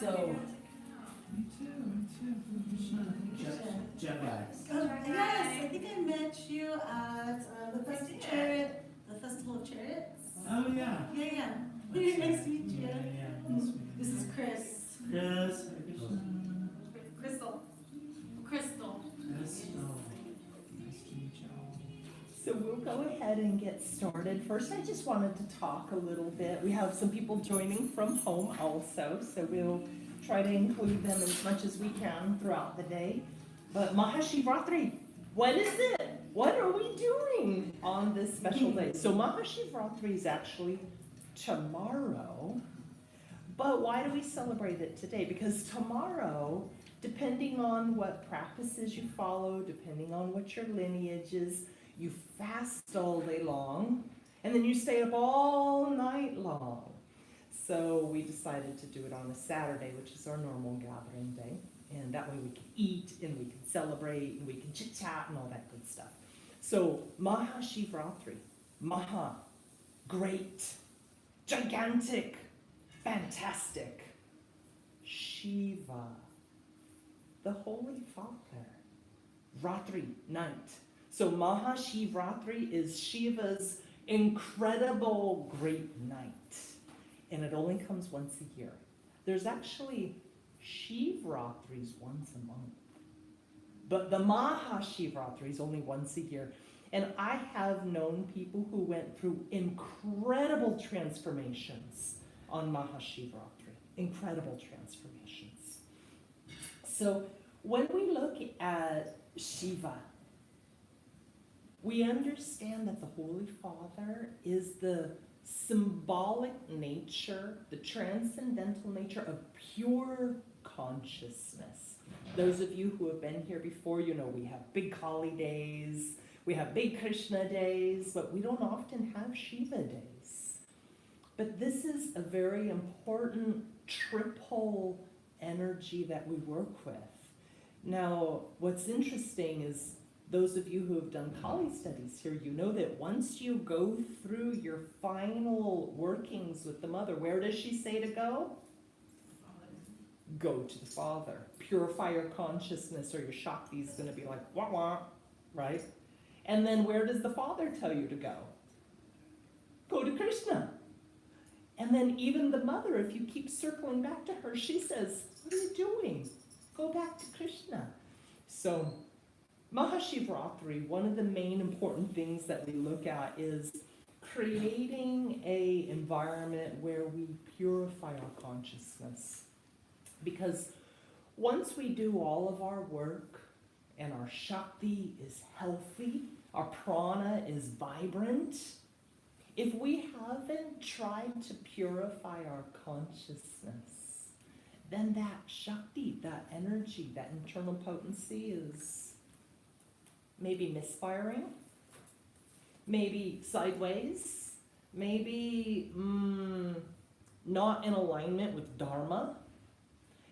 So. Me too. Jet lag. Yes, I think I met you at the Festival of Chariots. Oh, yeah. Yeah. Very nice to meet you. Yeah, nice to meet you. This is Chris. Chris. Crystal. Nice to meet you all. So we'll go ahead and get started. First, I just wanted to talk a little bit. We have some people joining from home also, so we'll try to include them as much as we can throughout the day. But Maha Shivaratri, when is it? What are we doing on this special day? So Maha Shivaratri is actually tomorrow, but why do we celebrate it today? Because tomorrow, depending on what practices you follow, depending on what your lineage is, you fast all day long, and then you stay up all night long. So we decided to do it on a Saturday, which is our normal gathering day. And that way we can eat, and we can celebrate, and we can chit-chat, and all that good stuff. So Maha Shivaratri, Maha, great, gigantic, fantastic. Shiva, the Holy Father. Ratri, night. So Maha Shivaratri is Shiva's incredible great night. And it only comes once a year. There's actually Shivaratris once a month. But the Maha Shivaratri is only once a year. And I have known people who went through incredible transformations on Maha Shivaratri. Incredible transformations. So when we look at Shiva, we understand that the Holy Father is the symbolic nature, the transcendental nature of pure consciousness. Those of you who have been here before, you know we have big Kali days, we have big Krishna days, but we don't often have Shiva days. But this is a very important triple energy that we work with. Now, what's interesting is those of you who have done Kali studies here, you know that once you go through your final workings with the mother, where does she say to go? Go to the Father. Purify your consciousness, or your Shakti is going to be like, wah wah, right? And then where does the Father tell you to go? Go to Krishna. And then even the mother, if you keep circling back to her, she says, what are you doing? Go back to Krishna. So Maha Shivaratri, one of the main important things that we look at is creating an environment where we purify our consciousness. Because once we do all of our work and our Shakti is healthy, our prana is vibrant, if we haven't tried to purify our consciousness, then that Shakti, that energy, that internal potency is maybe misfiring, maybe sideways, maybe not in alignment with Dharma.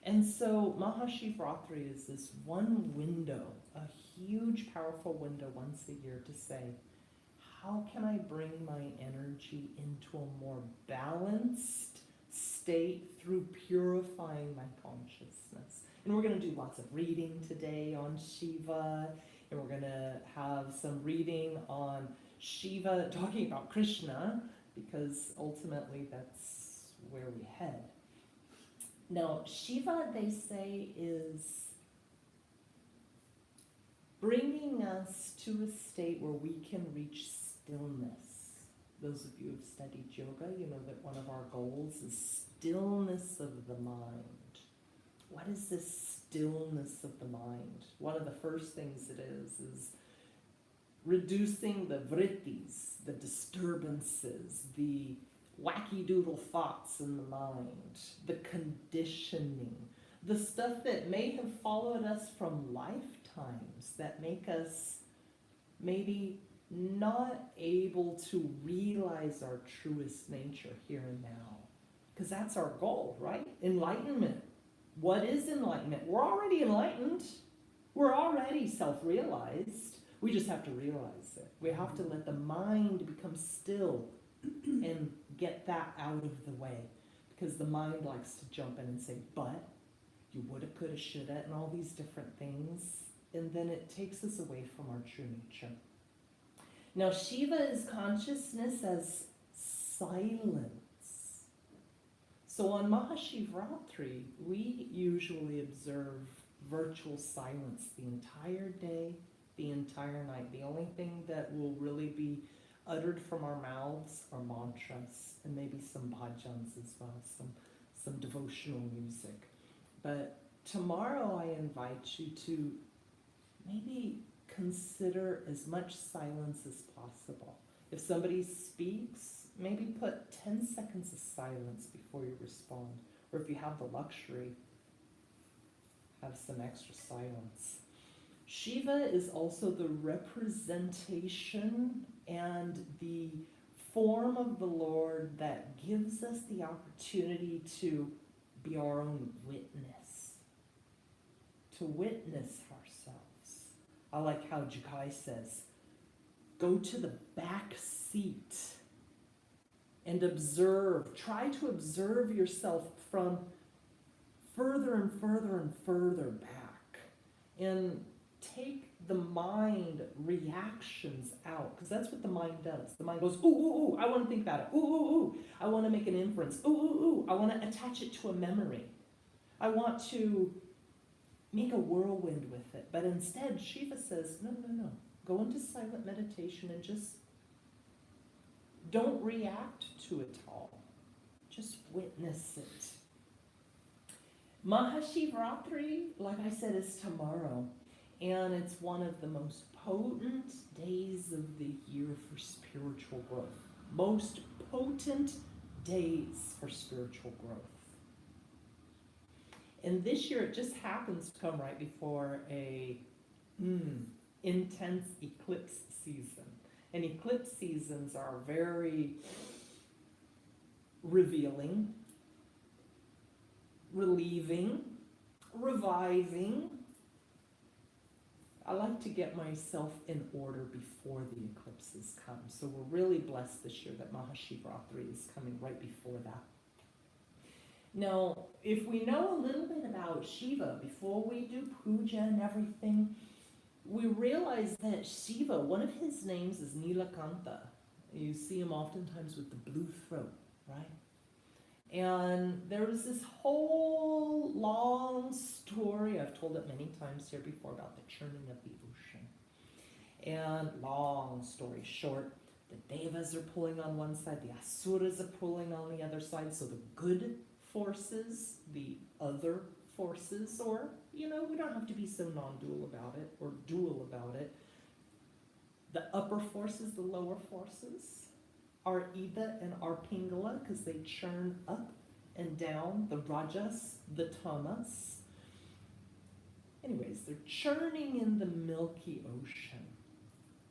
And so Maha Shivaratri is this one window, a huge, powerful window once a year to say, how can I bring my energy into a more balanced state through purifying my consciousness? And we're going to do lots of reading today on Shiva, and we're going to have some reading on Shiva, talking about Krishna, because ultimately that's where we head. Now, Shiva, they say, is bringing us to a state where we can reach stillness. Those of you who have studied yoga, you know that one of our goals is stillness of the mind. What is this stillness of the mind? One of the first things it is reducing the vrittis, the disturbances, the wacky doodle thoughts in the mind, the conditioning, the stuff that may have followed us from lifetimes that make us maybe not able to realize our truest nature here and now. Because that's our goal, right? Enlightenment. What is enlightenment? We're already enlightened. We're already self-realized. We just have to realize it. We have to let the mind become still and get that out of the way. because the mind likes to jump in and say, but, you woulda, coulda, shoulda, and all these different things, and then it takes us away from our true nature. Now, Shiva is consciousness as silence. So on Maha Shivaratri, we usually observe virtual silence the entire day, the entire night. The only thing that will really be uttered from our mouths are mantras and maybe some bhajans as well, some devotional music. But tomorrow I invite you to maybe consider as much silence as possible. If somebody speaks, maybe put 10 seconds of silence before you respond. Or if you have the luxury, have some extra silence. Shiva is also the representation and the form of the Lord that gives us the opportunity to be our own witness, to witness ourselves. I like how Jukai says, go to the back seat and observe. Try to observe yourself from further and further and further back. And take the mind reactions out, because that's what the mind does. The mind goes, ooh, ooh, ooh, I want to think about it. Ooh, ooh, ooh, I want to make an inference. Ooh, ooh, ooh, I want to attach it to a memory. I want to make a whirlwind with it. But instead, Shiva says, no, no, no. Go into silent meditation and just don't react to it all. Just witness it. Maha Shivaratri, like I said, is tomorrow. And it's one of the most potent days of the year for spiritual growth. Most potent days for spiritual growth. And this year it just happens to come right before a intense eclipse season. And eclipse seasons are very revealing, relieving, reviving. I like to get myself in order before the eclipses come. So we're really blessed this year that Maha Shivaratri is coming right before that. Now, if we know a little bit about Shiva before we do puja and everything, we realize that Shiva, one of his names is Nilakanta. You see him oftentimes with the blue throat, right? And there was this whole long story, I've told it many times here before, about the churning of the ocean. And long story short, the devas are pulling on one side, the asuras are pulling on the other side, so the good forces, the other forces, or, you know, we don't have to be so non-dual about it, or dual about it. The upper forces, the lower forces, are Ida and our Pingala, because they churn up and down, the Rajas, the Tamas. Anyways, they're churning in the Milky Ocean.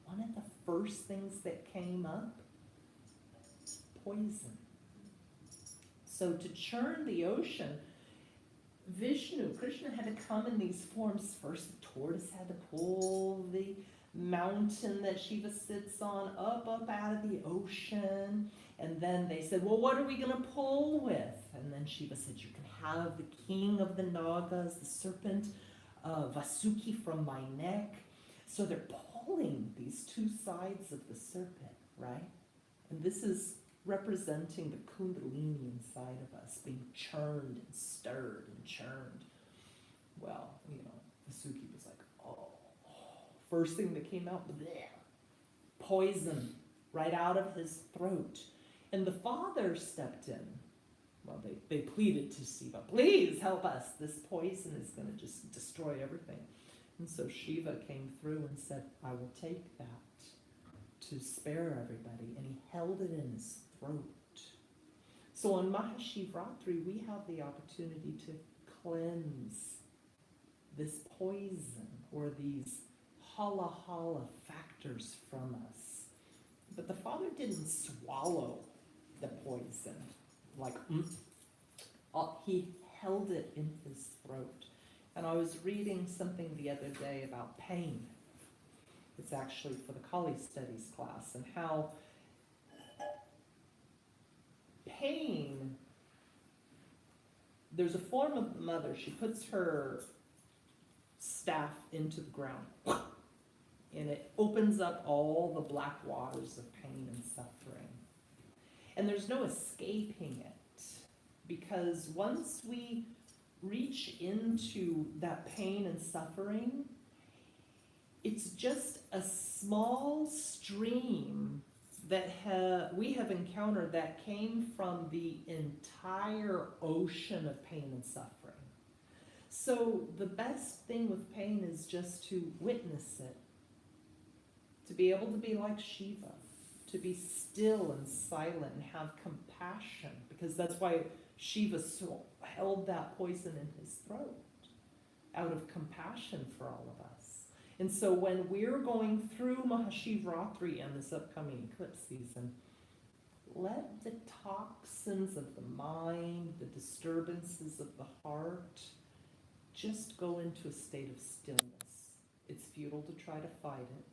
One of the first things that came up, poison. So to churn the ocean, Vishnu, Krishna had to come in these forms. First, the tortoise had to pull the mountain that Shiva sits on up out of the ocean. And then they said, well, what are we going to pull with? And then Shiva said, you can have the king of the Nagas, the serpent, Vasuki from my neck. So they're pulling these two sides of the serpent, right? And this is representing the Kundalini inside of us, being churned and stirred and churned. Well, you know, Vasuki was like, oh. First thing that came out, bleh, poison right out of his throat. And the father stepped in. Well, they pleaded to Shiva, please help us. This poison is going to just destroy everything. And so Shiva came through and said, I will take that to spare everybody. And he held it in his throat. So on Maha Shivaratri, we have the opportunity to cleanse this poison or these hala factors from us. But the father didn't swallow the poison like, he held it in his throat. And I was reading something the other day about pain. It's actually for the Kali Studies class, and how pain there's a form of the mother. She puts her staff into the ground, and it opens up all the black waters of pain and suffering. And there's no escaping it, because once we reach into that pain and suffering, it's just a small stream that we have encountered that came from the entire ocean of pain and suffering. So the best thing with pain is just to witness it, to be able to be like Shiva, to be still and silent and have compassion, because that's why Shiva held that poison in his throat, out of compassion for all of us. And so when we're going through Maha Shivaratri and this upcoming eclipse season, let the toxins of the mind, the disturbances of the heart, just go into a state of stillness. It's futile to try to fight it,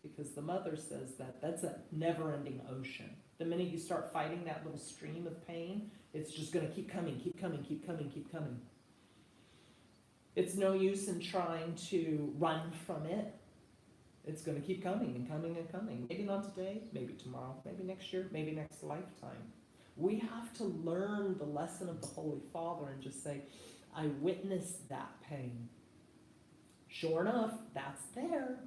because the mother says that that's a never-ending ocean. The minute you start fighting that little stream of pain, it's just going to keep coming, keep coming, keep coming, keep coming. It's no use in trying to run from it. It's going to keep coming and coming and coming. Maybe not today, maybe tomorrow, maybe next year, maybe next lifetime. We have to learn the lesson of the Holy Father and just say, I witnessed that pain. Sure enough, that's there.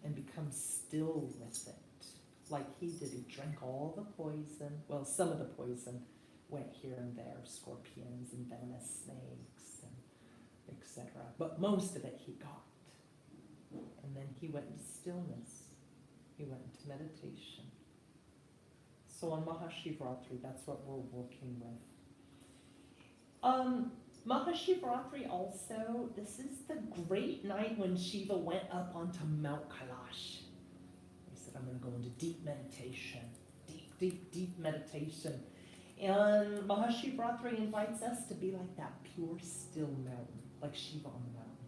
And become still with it. Like he did. He drank all the poison. Well, some of the poison went here and there, scorpions and venomous snakes and etc. But most of it he got. And then he went into stillness. He went into meditation. So on Maha Shivaratri, that's what we're working with. Maha Shivaratri also, this is the great night when Shiva went up onto Mount Kailash. He said, I'm going to go into deep meditation, deep meditation. And Maha Shivaratri invites us to be like that pure, still mountain, like Shiva on the mountain,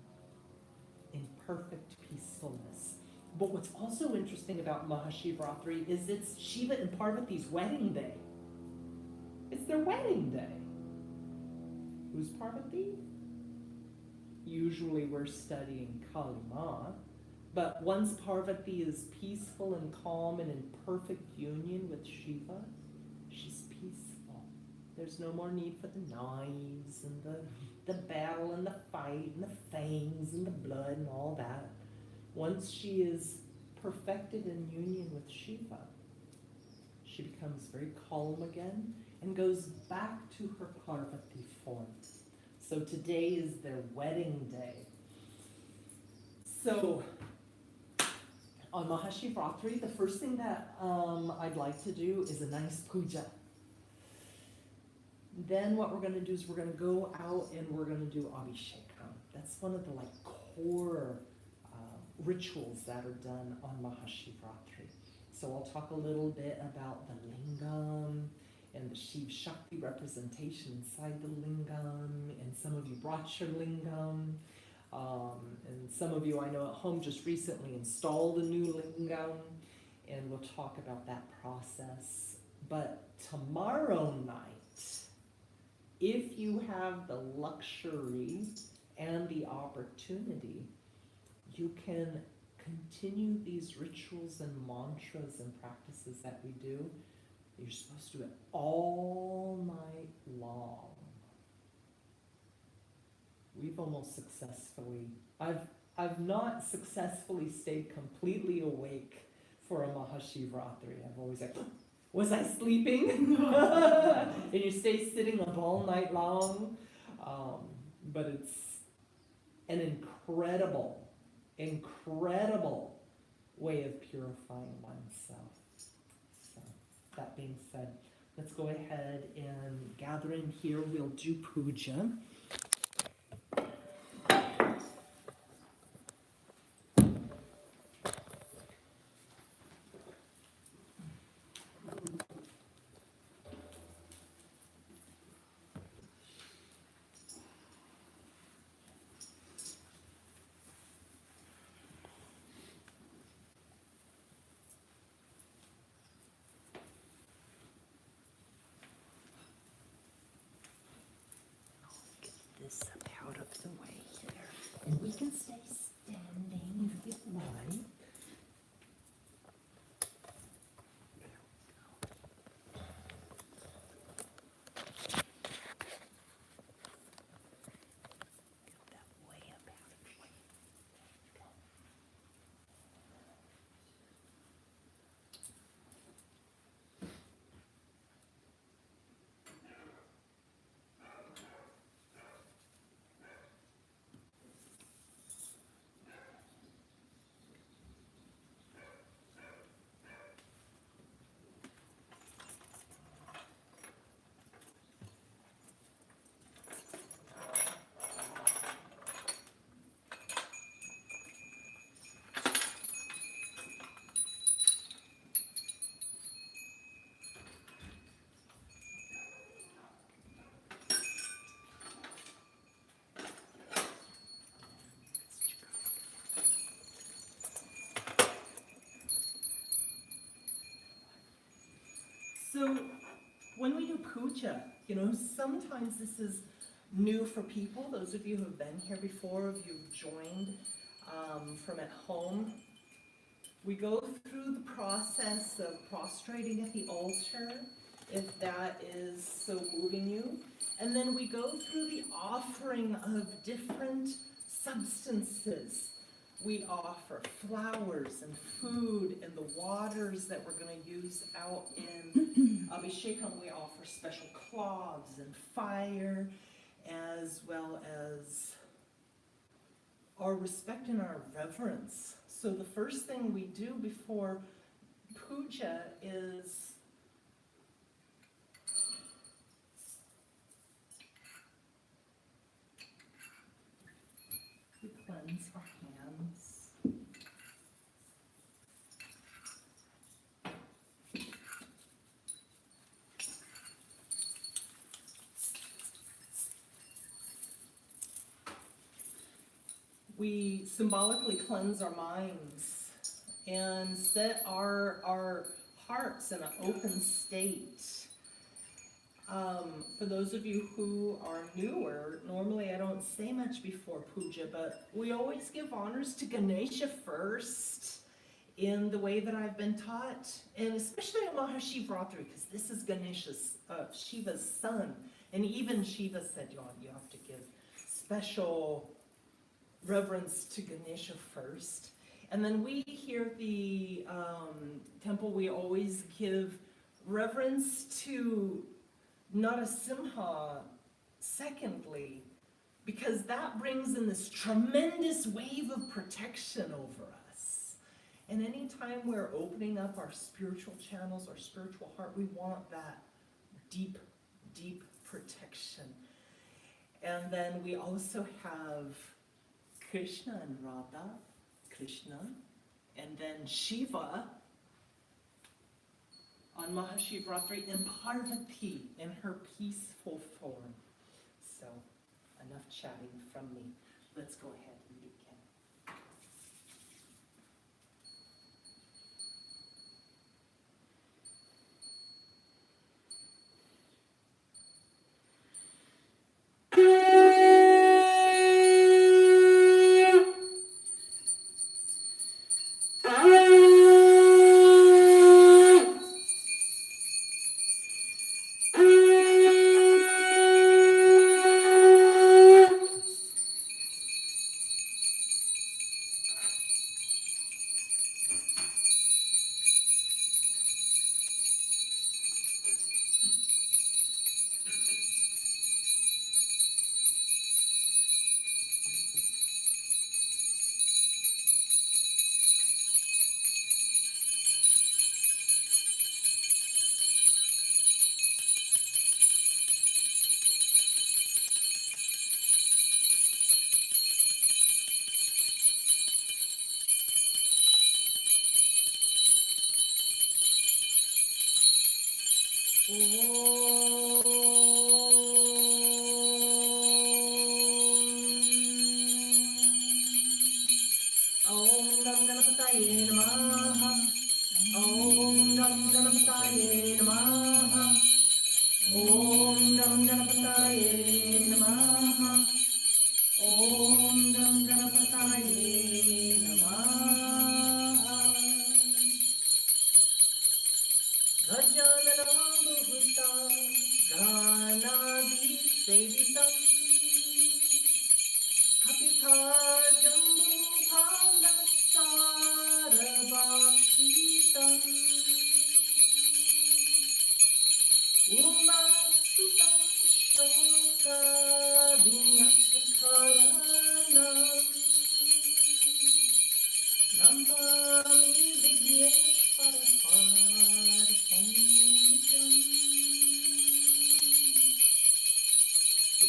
in perfect peacefulness. But what's also interesting about Maha Shivaratri is it's Shiva and Parvati's wedding day. It's their wedding day. Who's Parvati? Usually we're studying Kali Ma, but once Parvati is peaceful and calm and in perfect union with Shiva, she's peaceful. There's no more need for the knives and the battle and the fight and the fangs and the blood and all that. Once she is perfected in union with Shiva, she becomes very calm again and goes back to her Parvati form. So today is their wedding day. So on Maha Shivaratri, the first thing that I'd like to do is a nice puja. Then what we're going to do is we're going to go out and we're going to do abhishekam. That's one of the core rituals that are done on Maha Shivaratri. So I'll talk a little bit about the lingam and the Shiva Shakti representation inside the lingam, and some of you brought your lingam, and some of you I know at home just recently installed a new lingam, and we'll talk about that process. But tomorrow night, if you have the luxury and the opportunity, you can continue these rituals and mantras and practices that we do. You're supposed to do it all night long. We've almost successfully, I've not successfully stayed completely awake for a Maha Shivaratri. I've always like, was I sleeping? And you stay sitting up all night long. But it's an incredible way of purifying oneself. So, that being said, let's go ahead and gather in here. We'll do puja. this up out of the way here. And we can stay standing if you'd like. Get that way up out of the way. There you go. So when we do puja, sometimes this is new for people. Those of you who have been here before, if you've joined from at home, we go through the process of prostrating at the altar, if that is so moving you. And then we go through the offering of different substances. We offer flowers and food and the waters that we're going to use out in Abhishekam. We offer special cloths and fire, as well as our respect and our reverence. So the first thing we do before puja is we cleanse our hands. We symbolically cleanse our minds and set our hearts in an open state. For those of you who are newer, normally I don't say much before puja, but we always give honors to Ganesha first in the way that I've been taught, and especially on Maha Shivaratri, because this is Ganesha's, Shiva's son, and even Shiva said, you have to give special reverence to Ganesha first. And then we here at the temple, we always give reverence to Narasimha secondly, because that brings in this tremendous wave of protection over us. And anytime we're opening up our spiritual channels, our spiritual heart, we want that deep, deep protection. And then we also have Krishna and Radha, Krishna, and then Shiva on Maha Shivaratri, and Parvati in her peaceful form. So, enough chatting from me. Let's go ahead and begin.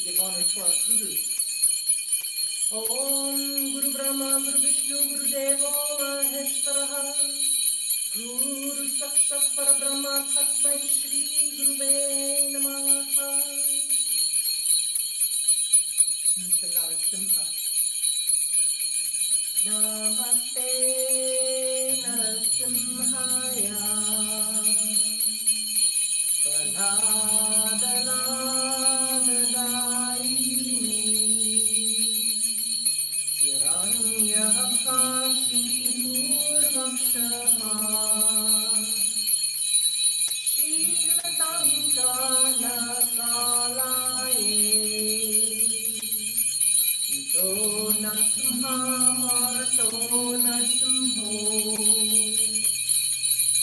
give honor to our gurus. Om Guru Brahma, Guru Vishnu, Guru Deva, Maheshwaraha, Guru Sakshat Parabrahma, Tasmai Shri Guruve Namaha. Narasimha. Namaste Narasimhaya. Pranadalagadayini. Hiranyakashi Purvakshaha. Shilatankana Kalaye. Ito Narasimha Marto Narasimho.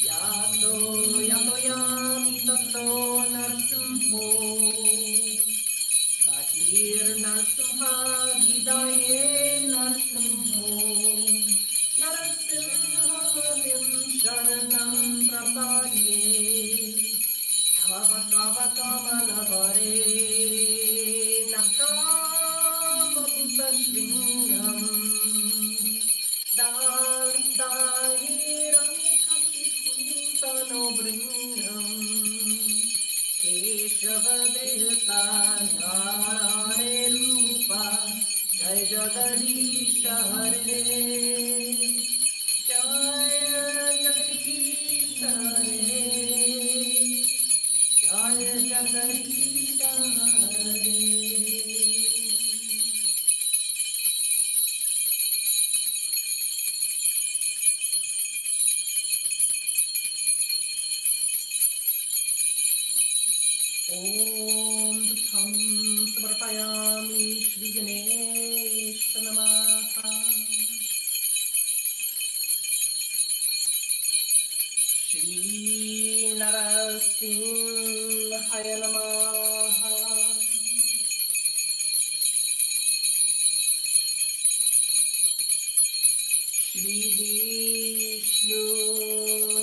Yato Yato Yami Tato Narasimho. Bahir Narasimha Hidaye Narasimho. Narasimhavim Sharanam Prapadye. Kava Kava Kavalavare Nakama Buddha Shringam Dalidahiram Kashiputano Bringam Keshava Dehata Narane Rupa Jai Jagadish Hare Jaya Jagadish Hare Jaya Jagadish Hare. Om Dham Samarpayami Shri Ganesh Namaha. Shri Narasimhaya Namaha. Shri Vishnu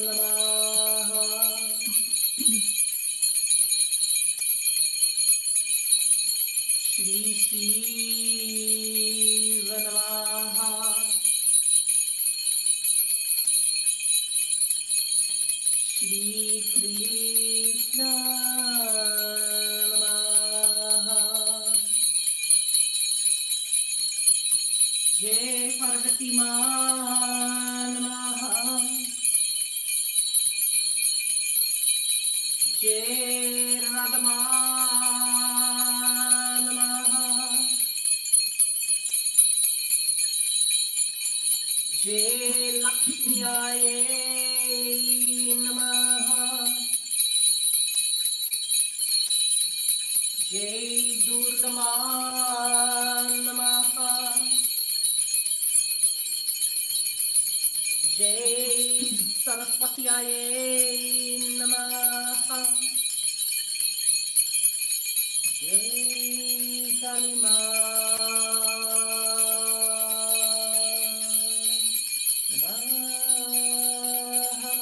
Namaha. Shri Shiva Namaha. Shri Krishna Namaha. Jai Parvati Ma Namaha. Jai Radha Namaha. Jai Lakshmi Aye Namaha. Jai Durga Ma Namaha. Jai Saraswati Aye Namaha. Jai Kali Ma Namaha.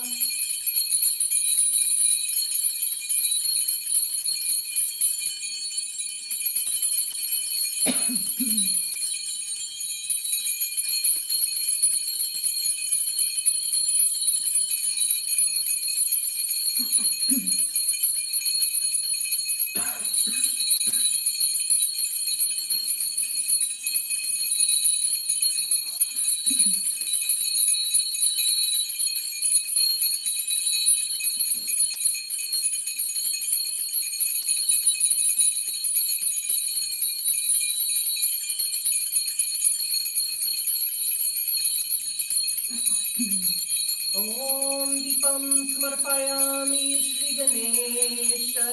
Om Deepam Samarpayami Shri Ganesha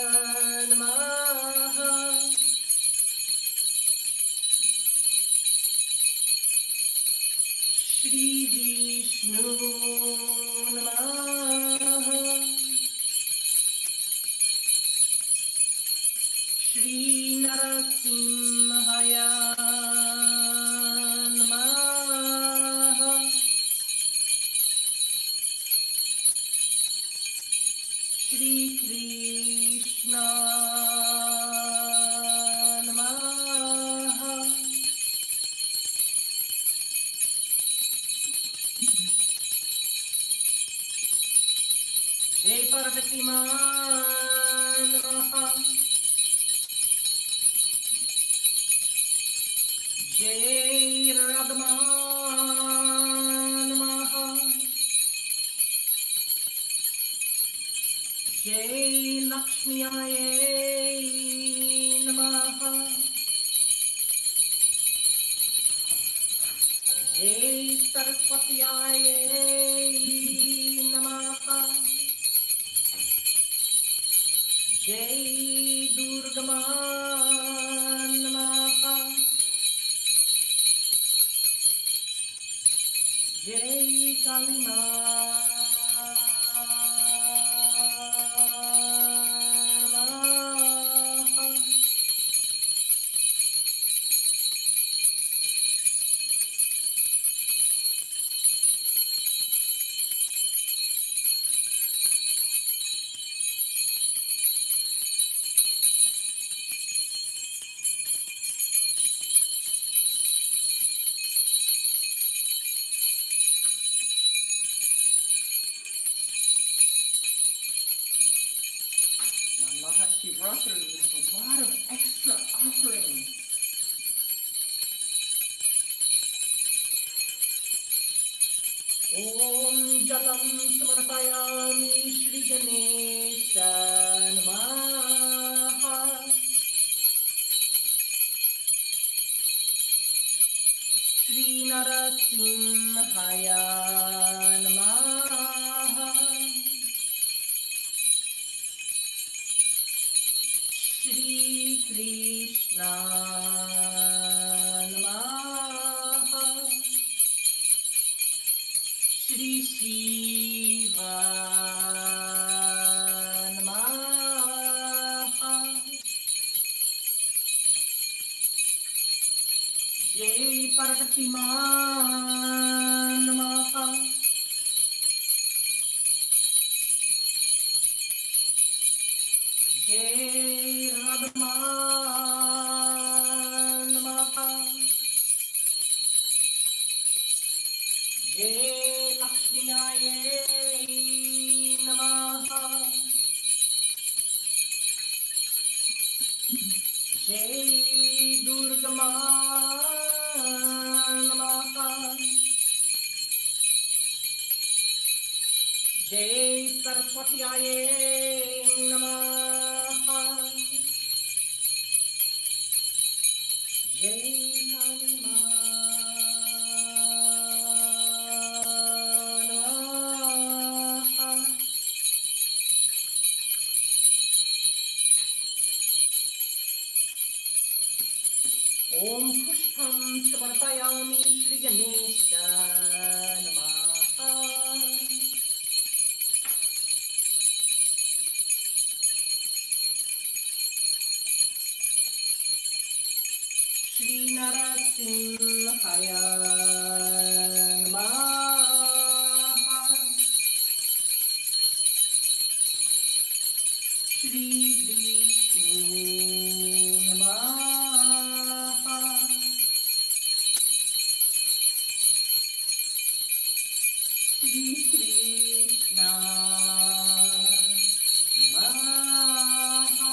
Namaha. Shri Vishnu Namaha. Shri Narasimhaya Namaha. Shri Krishna Namaha. Jai Parvati Ma Namaha. Jai Radha Namaha. Jai Lakshmi Aye Namaha. Jai Saraswati Aye Namaha. Jai Durga Ma Namaha. Jai Kali Ma Namaha. Now, Maha Shivaratri, we have a lot of extra offerings. Om Jalam Samarpayami Shri Ganesha Namaha. Shri Narasimhaya Namaha. Shri Krishna Namaha. Shri Shiva Namaha. Jai Parvati Ma Namaha. Jai Radha Ma Namaha. Jai Lakshmi Aye Namaha. Jai Durga Ma Namaha. Jai Saraswati Aye Namaha. Jai Kali Ma Namaha. Om Pushpam Samarpayami Shri Ganesha Namaha. Shri Narasimhaya Namaha. Shri Vishnu Namaha. Shri Krishna Namaha.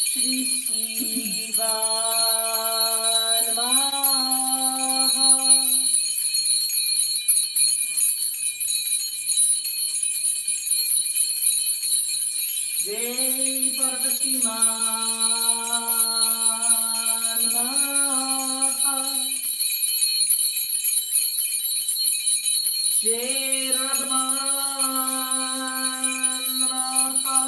Shri Shiva Namaha. Jai Parvati Ma Namaha. Jai Radha Namaha.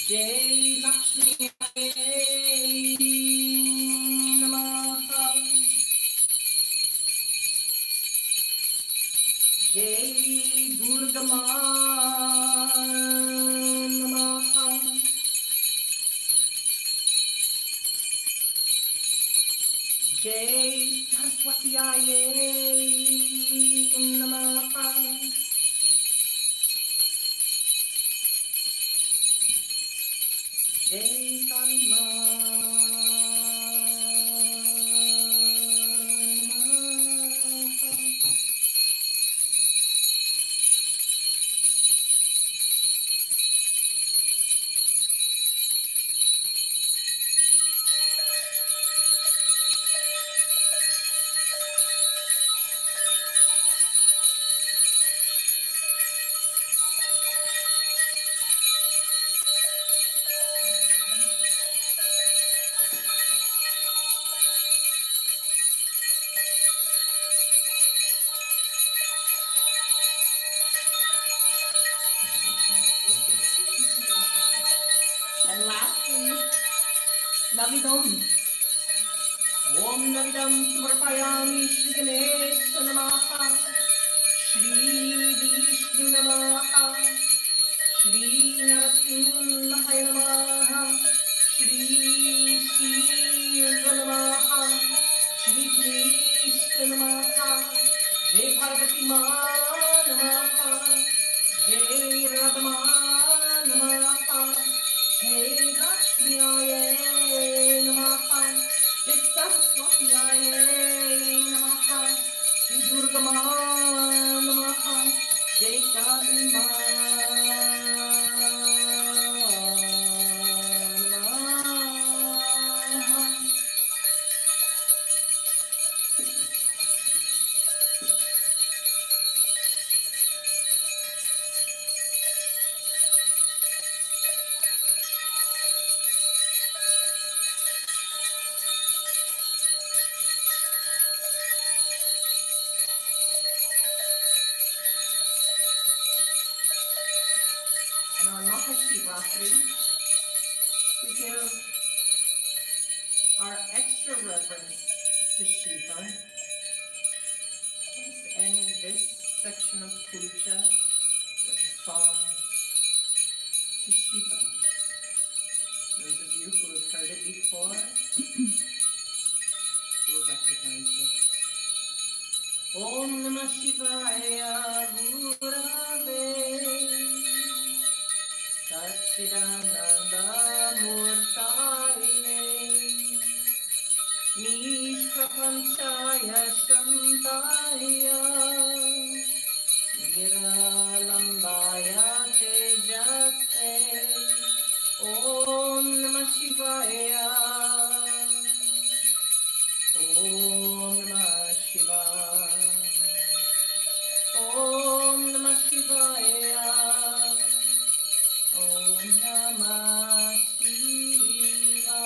Jai Lakshmi Namaha. Jai Durga Ma Namaha. Jai Saraswati Aye Namaha. Jai Kali Ma Namaha. And lastly, Navidam. Om Navidam Samarpayami Shri Ganesha Namaha. Shri Vishnu Namaha. Shri Narasimhaya Namaha. Shri Shiva Namaha. Shri Krishna Namaha. Jai Parvati Ma Namaha. Jai Radha Namaha. Jai Lakshmi Aye Namaha. Jai Saraswati Aye Namaha. Jai Durga Ma Namaha. Jai Kali Ma Namaha. And on Maha Shivaratri, we give our extra reverence to Shiva. Let's end this section of puja with a song to Shiva. Those of you who have heard it before will recognize it. Om Namah Shivaya Gurave Satchidananda Murtaye Nishprapanchaya Shantaya Niralambaya Tejase Om Namah Shivaya Om Namah Shivaya Om Namah Shivaya Om Namah Shivaya.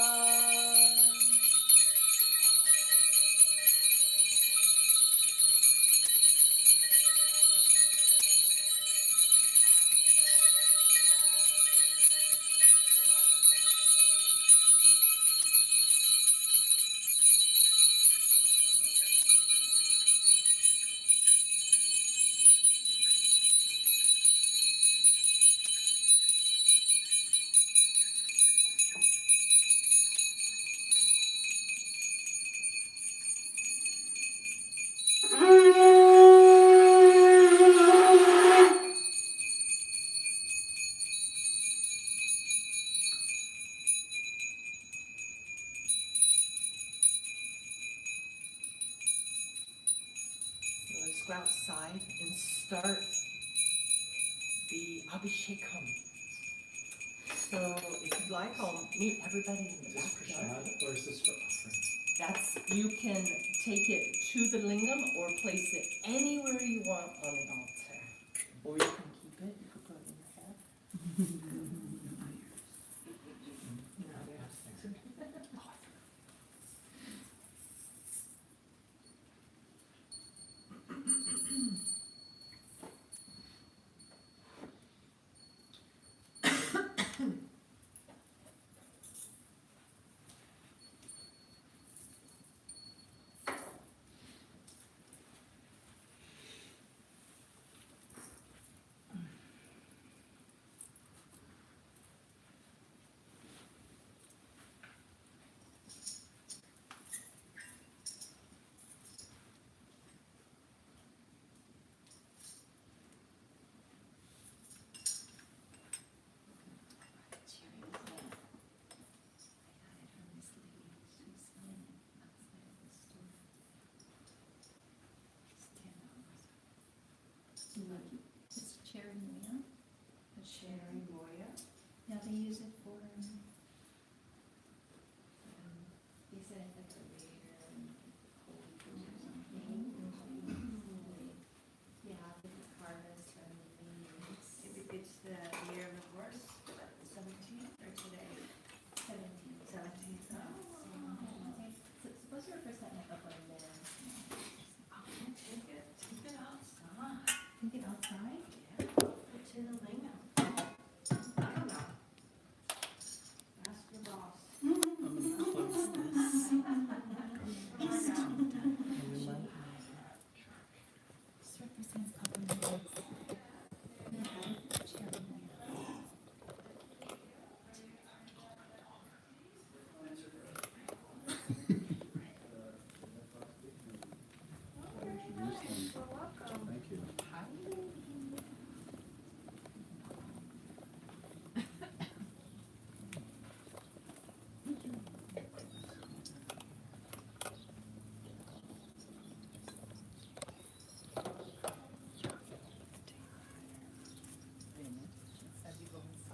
Let's go outside and start the Abhishekam. So if you'd like, I'll meet everybody in the Is this backyard. prasad or is this for offering? That's, you can take it to the lingam or place it anywhere you want on the altar. Or you can keep it, you can put it in your head. It's cherry moya. Cherry Moya. Yeah, they use it for, they said it's like a rare and holy fruit or something. Yeah, different harvest from the vineyards. It's the year of the horse, the 17th or today? 17. 17th. So, suppose you were first setting it up on there. Take it outside. Think it outside? Put in the lingam. I don't know. Ask your boss. I'm gonna close this. This time. This represents covenants. Cherry moya.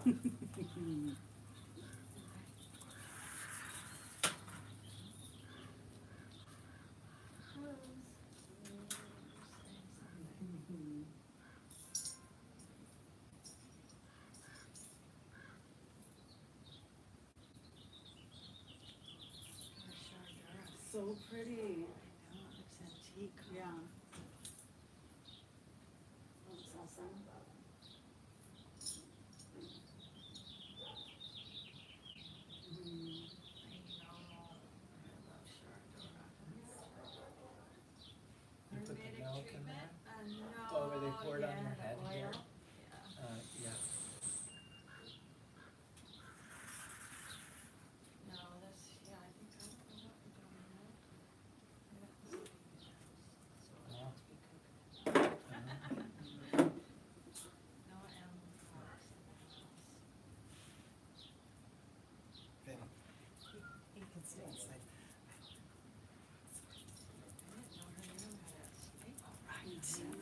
Thank you. So pretty. I know, it looks antique. Yeah. Looks awesome. You put the milk in there? No. Oh, where they pour it on your head oil. here? Yeah. Yeah. No, that's, yeah, I think I don't know what we're doing now. Wow. No animal products in the house. He can stay inside. I didn't know her name had a snake.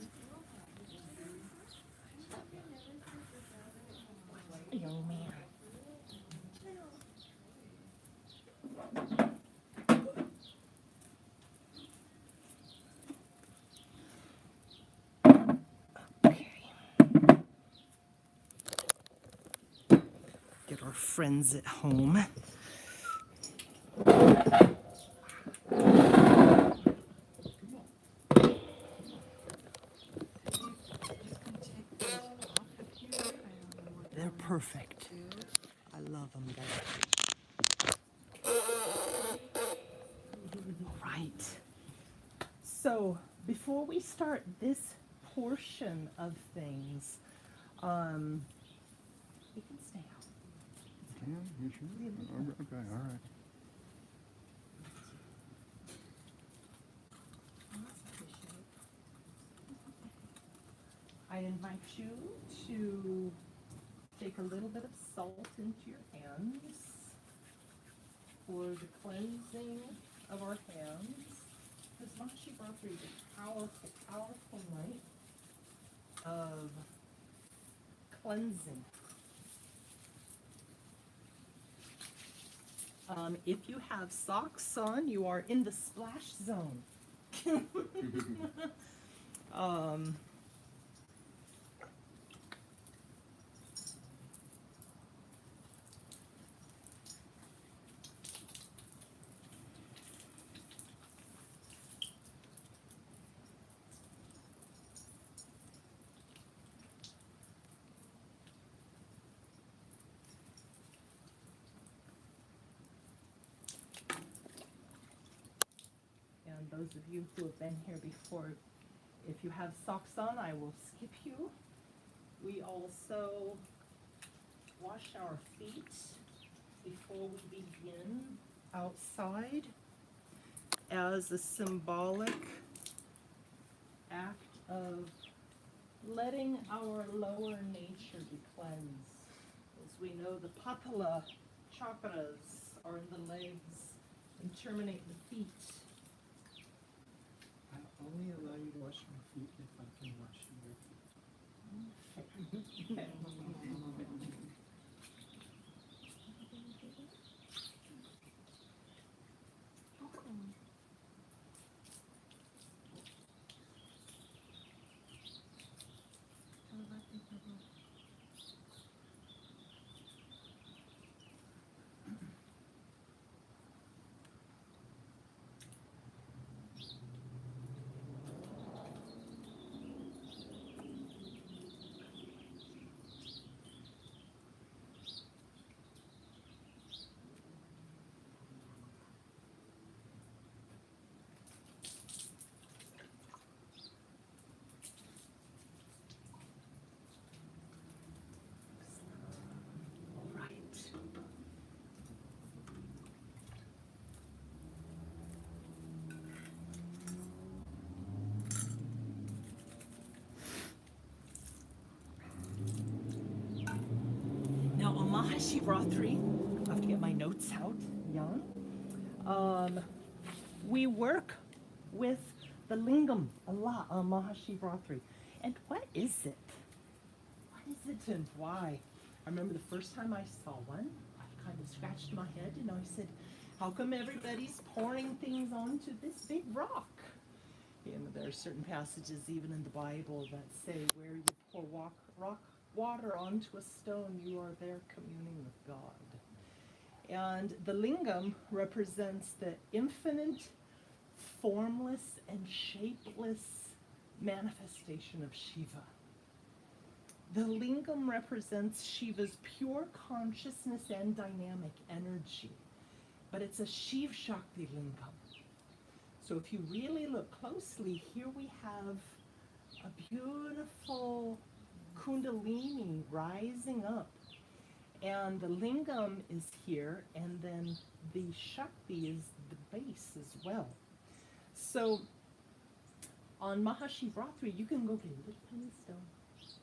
Young man. Okay. Get our friends at home. They're perfect. I love them. Right. So before we start this portion of things, you can stay out. Yeah, you sure? Okay, all right. I invite you to take a little bit of salt into your hands for the cleansing of our hands. Because Maha Shivaratri is a powerful, powerful night of cleansing. If you have socks on, you are in the splash zone. And those of you who have been here before, if you have socks on, I will skip you. We also wash our feet before we begin outside as a symbolic act of letting our lower nature be cleansed. As we know, the patala chakras are in the legs and terminate the feet. I only allow you to wash my feet if I can wash your feet. Now on Maha Shivaratri, I have to get my notes out, young. We work with the lingam a lot on Maha Shivaratri. And what is it? What is it and why? I remember the first time I saw one, I kind of scratched my head and I said, how come everybody's pouring things onto this big rock? You know, there are certain passages even in the Bible that say where you pour water onto a stone, you are there communing with God. And the lingam represents the infinite, formless, and shapeless manifestation of Shiva. The lingam represents Shiva's pure consciousness and dynamic energy, but it's a Shiv Shakti lingam. So if you really look closely, here we have a beautiful Kundalini rising up. And the lingam is here, and then the Shakti is the base as well. So on Maha Shivaratri, you can go get a little tiny stone,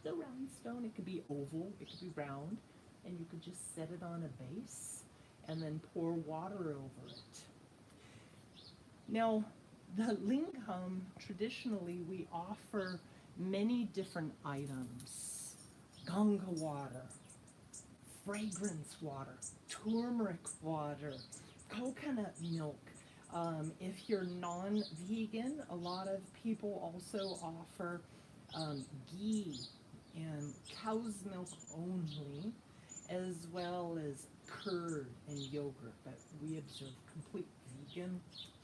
the round stone. It could be oval, it could be round, and you could just set it on a base and then pour water over it. Now, the lingam, traditionally, we offer many different items. Ganga water, fragrance water, turmeric water, coconut milk. If you're non-vegan, a lot of people also offer ghee and cow's milk only, as well as curd and yogurt, but we observe complete vegan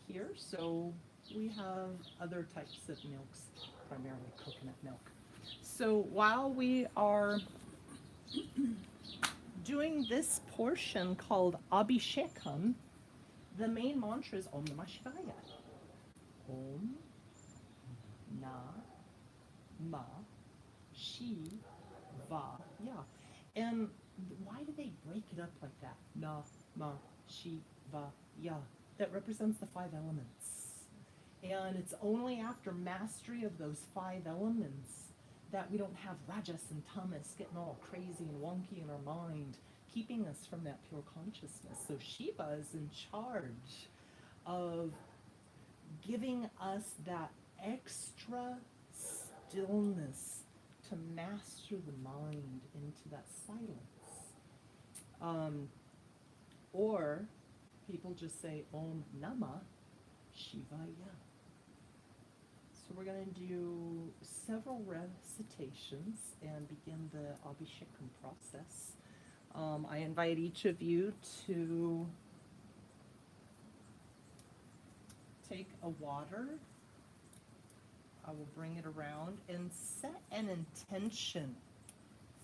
here, so we have other types of milks, primarily coconut milk. So while we are doing this portion called Abhishekam, the main mantra is Om Namah Shivaya. Om Na Ma Shivaya. And why do they break it up like that? Na Ma Shivaya. That represents the 5 elements. And it's only after mastery of those 5 elements that we don't have rajas and tamas getting all crazy and wonky in our mind, keeping us from that pure consciousness. So Shiva is in charge of giving us that extra stillness to master the mind into that silence. Or people just say Om Namah Shivaya. So we're going to do several recitations and begin the Abhishekam process. I invite each of you to take a water. I will bring it around and set an intention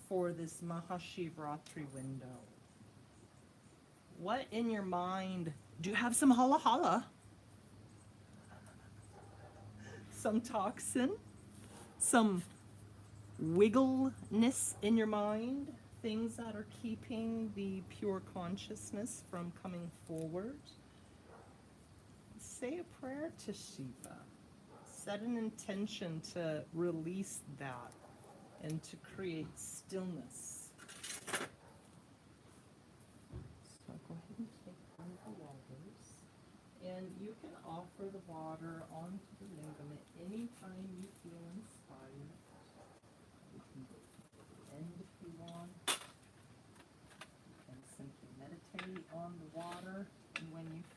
for this Maha Shivaratri window. What in your mind, do you have some hala hala? Some toxin? Some wiggleness in your mind? Things that are keeping the pure consciousness from coming forward? Say a prayer to Shiva. Set an intention to release that and to create stillness. So go ahead and take one of the waters, and you can offer the water onto the lingam at any time you feel inspired. You can go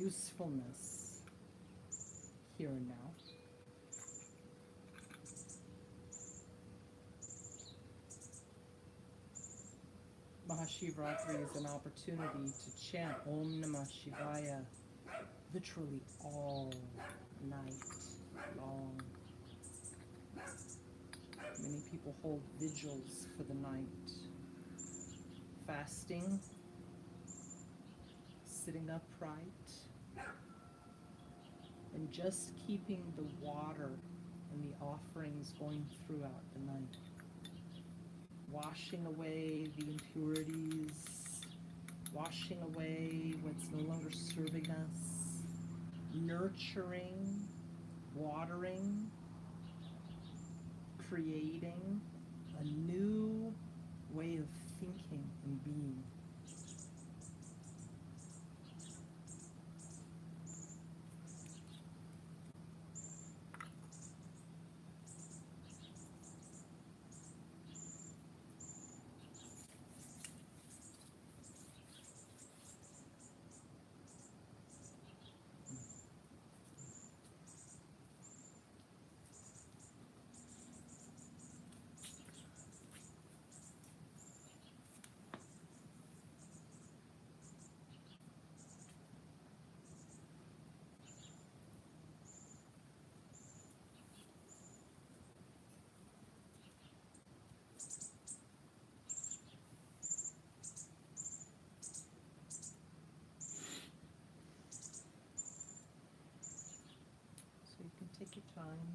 usefulness here and now. Maha Shivaratri is an opportunity to chant Om Namah Shivaya literally all night long. Many people hold vigils for the night, fasting, sitting upright, and just keeping the water and the offerings going throughout the night. Washing away the impurities, washing away what's no longer serving us, nurturing, watering, creating a new way of thinking and being. So you can take your time,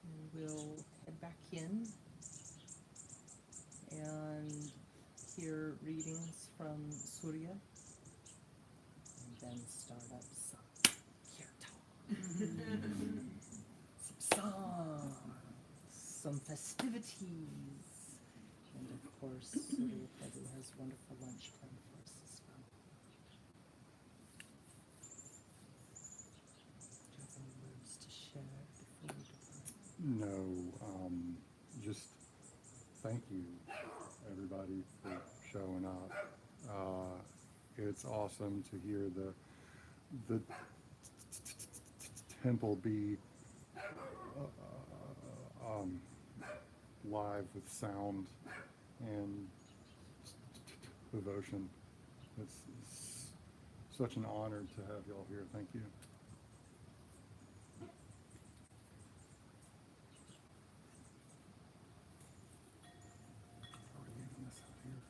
and we'll head back in and hear readings from Surya, and then start up some kirtan, some songs, some festivities, and of course Surya Prabhu has wonderful lunch planned for us as well. Do you have any words to share before we depart? No, just thank you, everybody, for showing up. It's awesome to hear the temple be live with sound and devotion. It's such an honor to have y'all here. Thank you. Are we leaving this out here?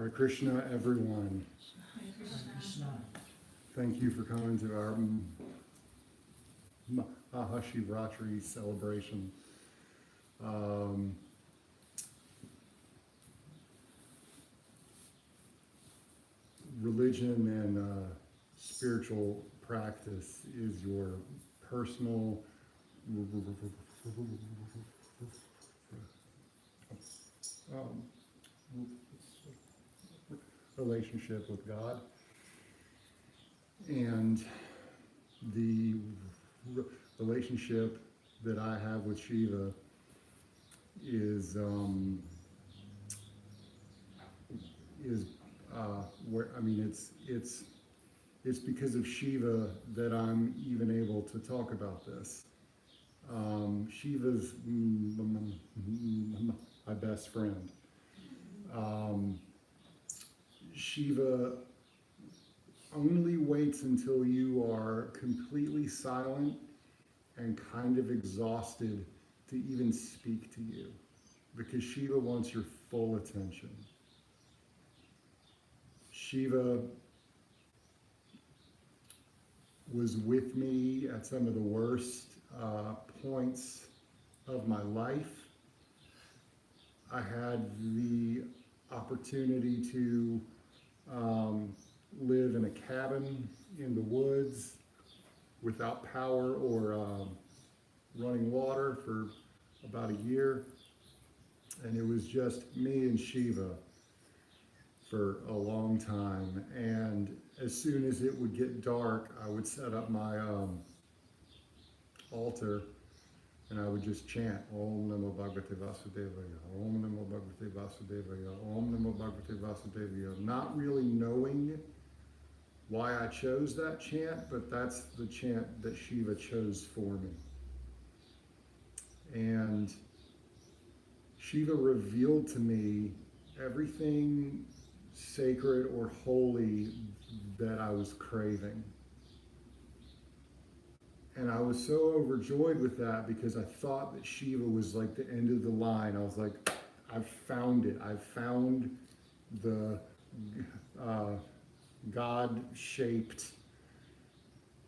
Hare Krishna, everyone. Krishna. Thank you for coming to our Maha Shivaratri celebration. Religion and spiritual practice is your personal relationship with God. And the relationship that I have with Shiva is where, I mean, it's because of Shiva that I'm even able to talk about this. Shiva's my best friend. Shiva only waits until you are completely silent and kind of exhausted to even speak to you, because Shiva wants your full attention. Shiva was with me at some of the worst points of my life. I had the opportunity to live in a cabin in the woods without power or running water for about a year. And it was just me and Shiva for a long time. And as soon as it would get dark, I would set up my altar and I would just chant Om Namo Bhagavate Vasudevaya, Om Namo Bhagavate Vasudevaya, Om Namo Bhagavate Vasudevaya, not really knowing why I chose that chant, but that's the chant that Shiva chose for me. And Shiva revealed to me everything sacred or holy that I was craving. And I was so overjoyed with that because I thought that Shiva was like the end of the line. I was like, I've found it. I've found the God-shaped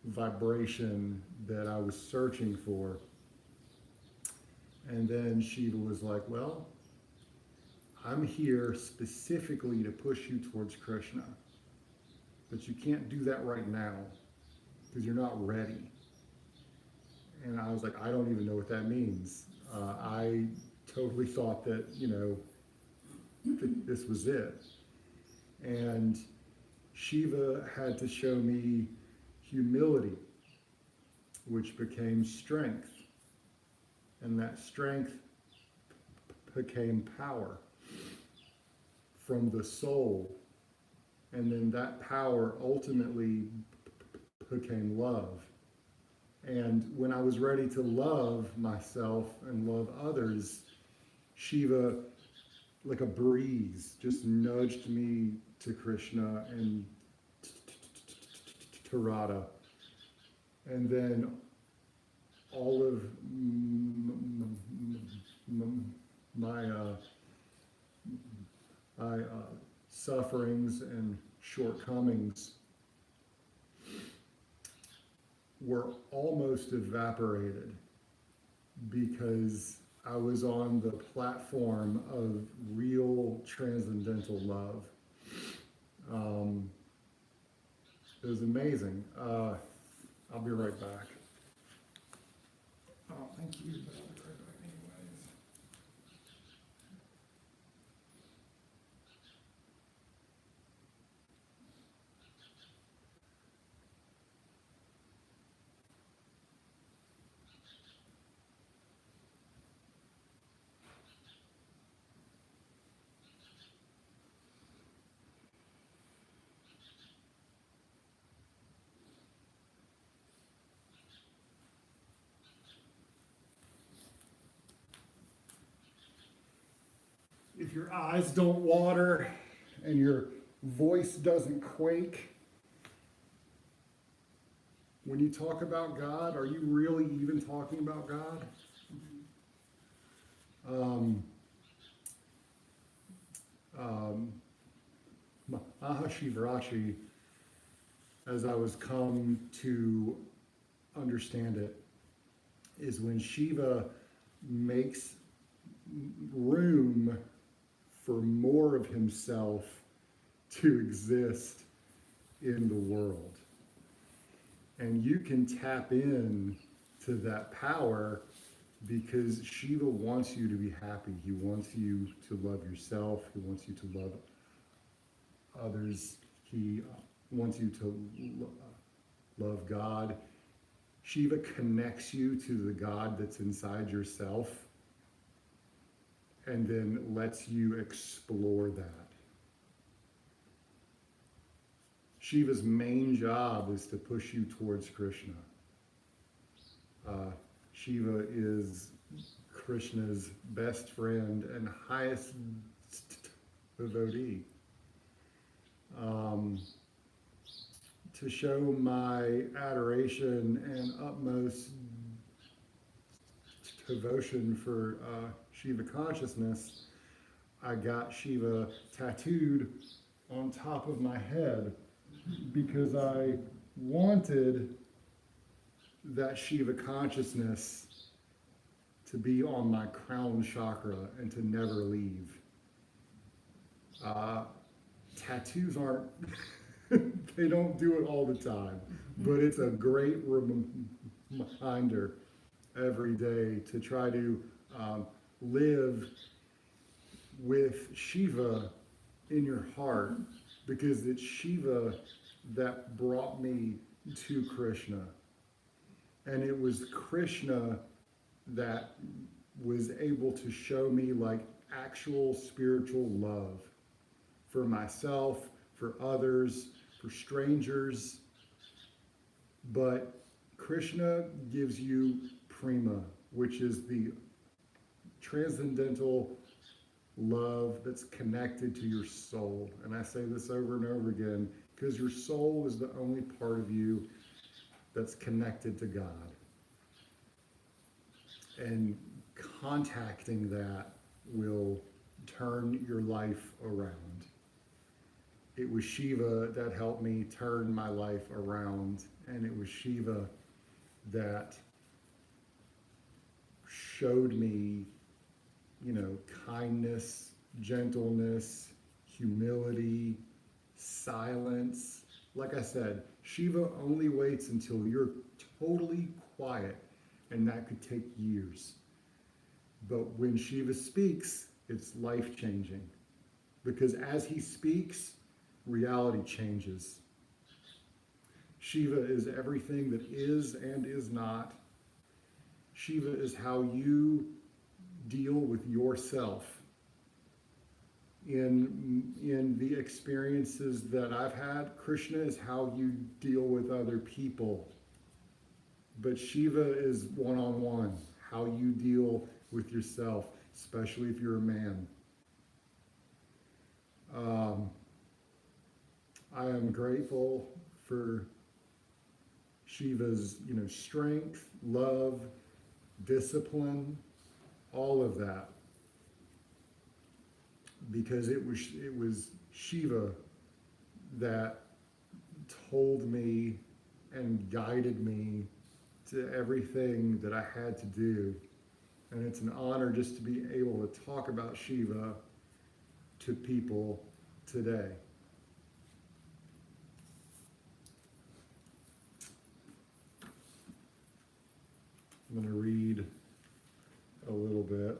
vibration that I was searching for. And then Shiva was like, well, I'm here specifically to push you towards Krishna. But you can't do that right now because you're not ready. And I was like, I don't even know what that means. I totally thought that, you know, this was it. And Shiva had to show me humility, which became strength. And that strength became power from the soul. And then that power ultimately became love. And when I was ready to love myself and love others, Shiva, like a breeze, just nudged me to Krishna and to Radha. And then all of my sufferings and shortcomings were almost evaporated because I was on the platform of real transcendental love. It was amazing. I'll be right back. Oh, thank you. But I'll be right back anyways. If your eyes don't water and your voice doesn't quake, when you talk about God, are you really even talking about God? Maha Shivaratri, as I was come to understand it, is when Shiva makes room for more of himself to exist in the world. And you can tap in to that power because Shiva wants you to be happy. He wants you to love yourself. He wants you to love others. He wants you to love God. Shiva connects you to the God that's inside yourself and then lets you explore that. Shiva's main job is to push you towards Krishna. Shiva is Krishna's best friend and highest devotee. To show my adoration and utmost devotion for Shiva consciousness, I got Shiva tattooed on top of my head because I wanted that Shiva consciousness to be on my crown chakra and to never leave. Tattoos aren't, they don't do it all the time, but it's a great reminder every day to try to live with Shiva in your heart, because it's Shiva that brought me to Krishna. And it was Krishna that was able to show me like actual spiritual love for myself, for others, for strangers. But Krishna gives you prema, which is the transcendental love that's connected to your soul. And I say this over and over again because your soul is the only part of you that's connected to God. And contacting that will turn your life around. It was Shiva that helped me turn my life around, and it was Shiva that showed me, kindness, gentleness, humility, silence. Like I said, Shiva only waits until you're totally quiet, and that could take years. But when Shiva speaks, it's life-changing. Because as he speaks, reality changes. Shiva is everything that is and is not. Shiva is how you deal with yourself. In the experiences that I've had, Krishna is how you deal with other people. But Shiva is one-on-one, how you deal with yourself, especially if you're a man. I am grateful for Shiva's, strength, love, discipline, all of that. Because it was Shiva that told me and guided me to everything that I had to do. And it's an honor just to be able to talk about Shiva to people today. I'm going to read a little bit.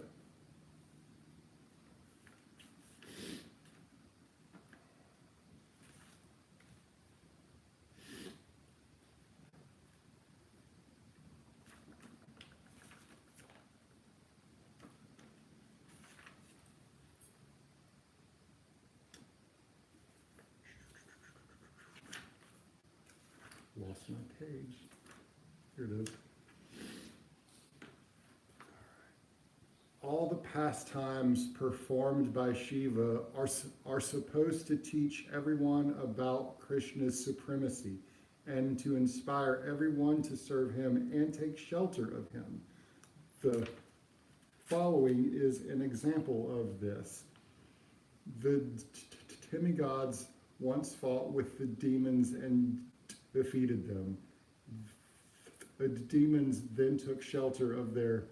Lost my page. Here it is. All the pastimes performed by Shiva are supposed to teach everyone about Krishna's supremacy and to inspire everyone to serve him and take shelter of him. The following is an example of this. The demigods once fought with the demons and defeated them. The demons then took shelter of their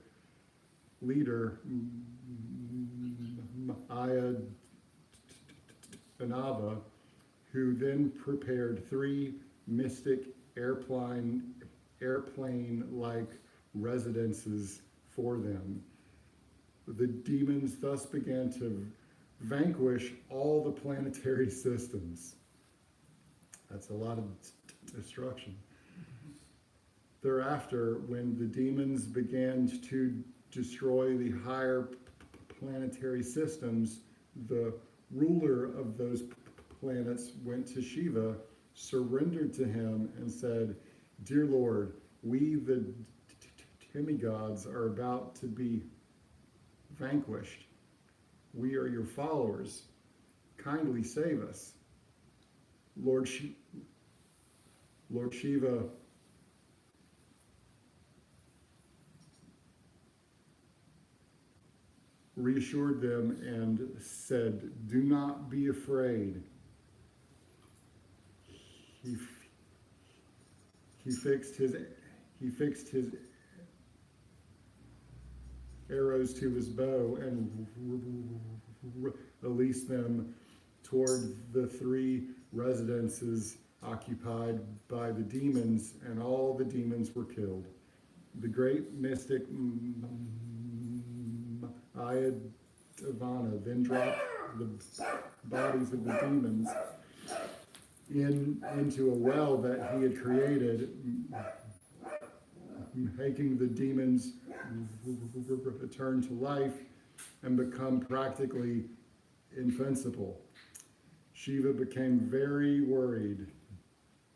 leader, Maya Anava, who then prepared 3 mystic airplane-like residences for them. The demons thus began to vanquish all the planetary systems. That's a lot of destruction. Thereafter, when the demons began to destroy the higher planetary systems, the ruler of those planets went to Shiva, surrendered to him, and said, "Dear Lord, we the demigods are about to be vanquished. We are your followers. Kindly save us." Lord Shiva reassured them and said, "Do not be afraid." He fixed his arrows to his bow and released them toward the 3 residences occupied by the demons, and all the demons were killed. The great mystic Ayadavana then dropped the bodies of the demons into a well that he had created, making the demons return to life and become practically invincible. Shiva became very worried.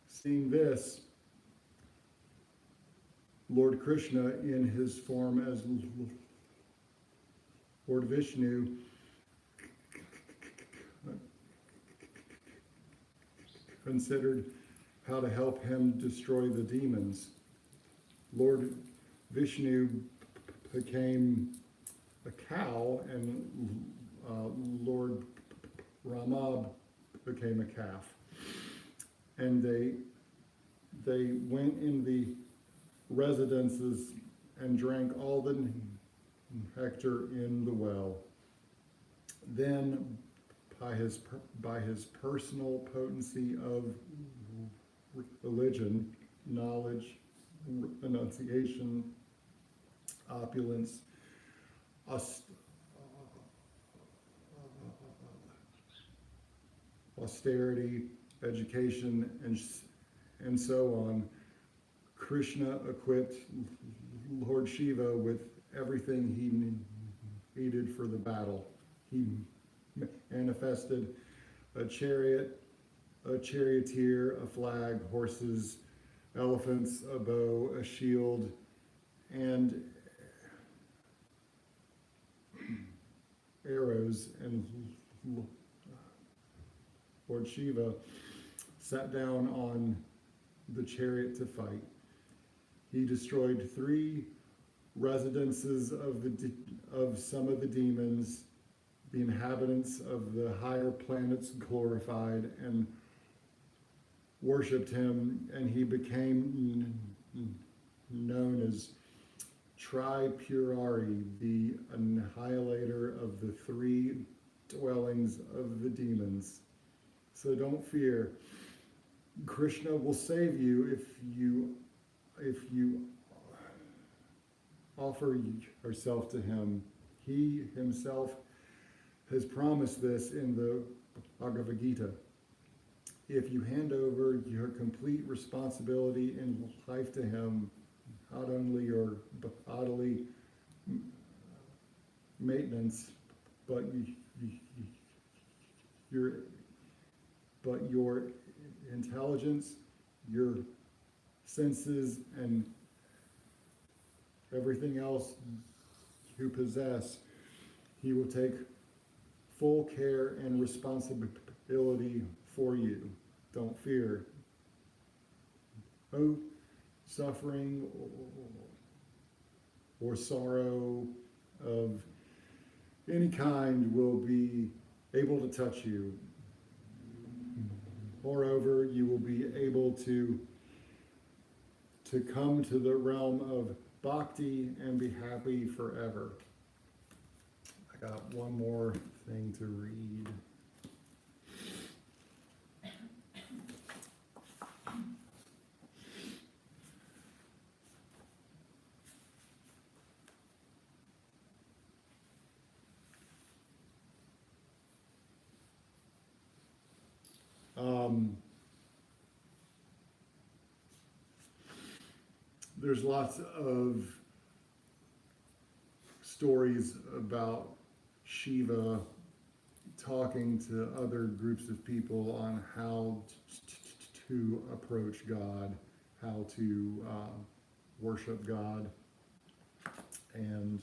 Seeing this, Lord Krishna, in his form as Lord Vishnu, considered how to help him destroy the demons. Lord Vishnu became a cow, and Lord Rama became a calf. And they went in the residences and drank all the nectar in the well. Then, by his personal potency of religion, knowledge, renunciation, opulence, austerity, education, and so on, Krishna equipped Lord Shiva with everything he needed for the battle. He manifested a chariot, a charioteer, a flag, horses, elephants, a bow, a shield, and arrows, and Lord Shiva sat down on the chariot to fight. He destroyed 3 residences of some of the demons. The inhabitants of the higher planets glorified and worshipped him, and he became known as Tripurari, the annihilator of the 3 dwellings of the demons. So don't fear. Krishna will save you if you offer yourself to him. He himself has promised this in the Bhagavad Gita. If you hand over your complete responsibility in life to him, not only your bodily maintenance, but your intelligence, your senses, and everything else you possess, he will take full care and responsibility for you. Don't fear. No suffering or sorrow of any kind will be able to touch you. Moreover, you will be able to come to the realm of bhakti and be happy forever. I got one more thing to read. There's lots of stories about Shiva talking to other groups of people on how to approach God, how to worship God. And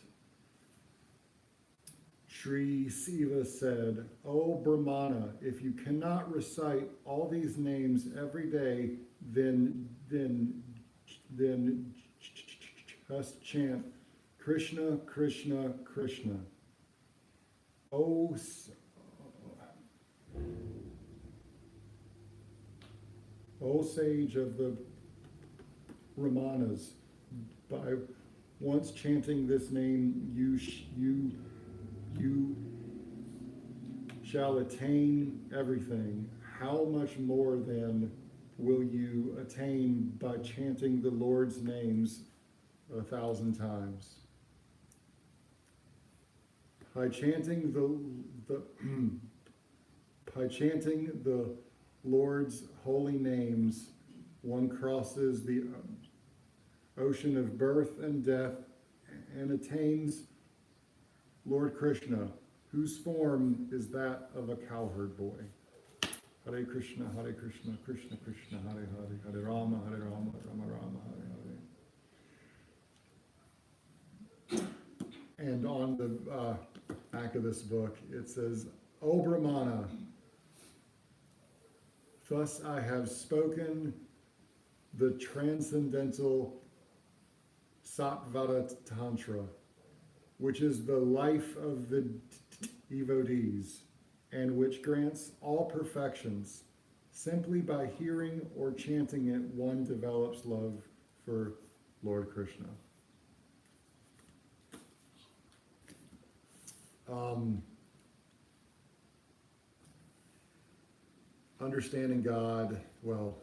Sri Shiva said, "O Brahmana, if you cannot recite all these names every day, then just chant Krishna, Krishna, Krishna. O sage of the Brahmanas, by once chanting this name, you shall attain everything. How much more then will you attain by chanting the Lord's names 1,000 times? By chanting the Lord's holy names, one crosses the ocean of birth and death and attains Lord Krishna, whose form is that of a cowherd boy. Hare Krishna, Krishna Krishna, Hare Hare, Hare Rama, Rama Rama, Hare Hare. And on the back of this book, it says, O Brahmana, thus I have spoken the transcendental Satvara Tantra, which is the life of the devotees, and which grants all perfections. Simply by hearing or chanting it, one develops love for Lord Krishna. Understanding God, well,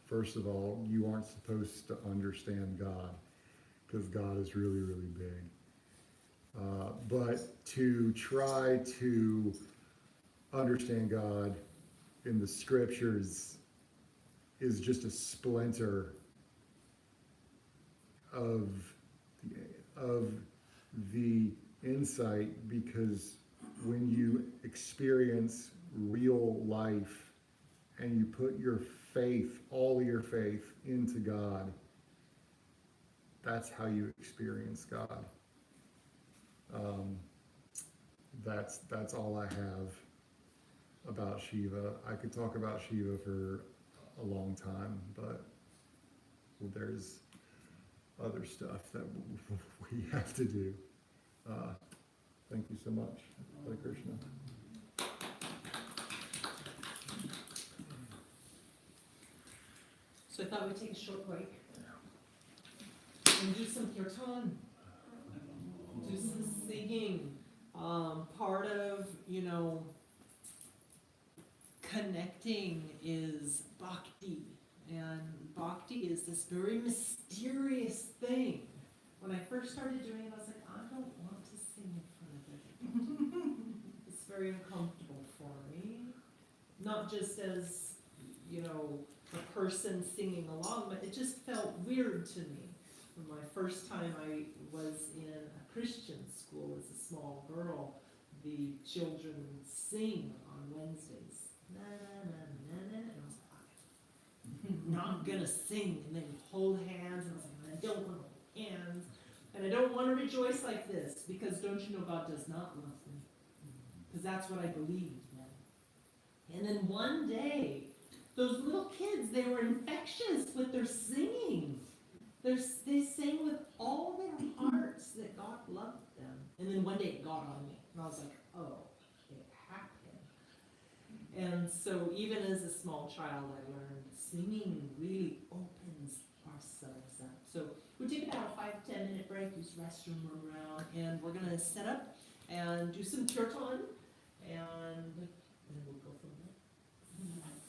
first of all, you aren't supposed to understand God, because God is really, really big. But to try to understand God in the scriptures is just a splinter of the insight, because when you experience real life and you put your faith, all your faith, into God, that's how you experience God. That's all I have about Shiva. I could talk about Shiva for a long time, but there's other stuff that we have to do. Thank you so much. Hare Krishna. So I thought we'd take a short break and do some kirtan, do some singing. Part of, connecting is bhakti. And bhakti is this very mysterious thing. When I first started doing it, I was like, I don't want to sing in front of everybody. It's very uncomfortable for me. Not just as, a person singing along, but it just felt weird to me. My first time I was in a Christian school as a small girl, the children sing on Wednesdays. Na, na, na, na, na. And I was like, I'm not gonna sing. And then hold hands, and I was like, I don't want to hold hands. And I don't want to rejoice like this, because don't you know God does not love me? Because that's what I believed then. And then one day, those little kids, they were infectious with their singing. They sang with all their hearts that God loved them. And then one day it got on me. And I was like, oh, it happened. And so even as a small child, I learned singing really opens ourselves up. So we take about a 5-10 minute break, use the restroom, run around, and we're gonna set up and do some kirtan, and then we'll go from there.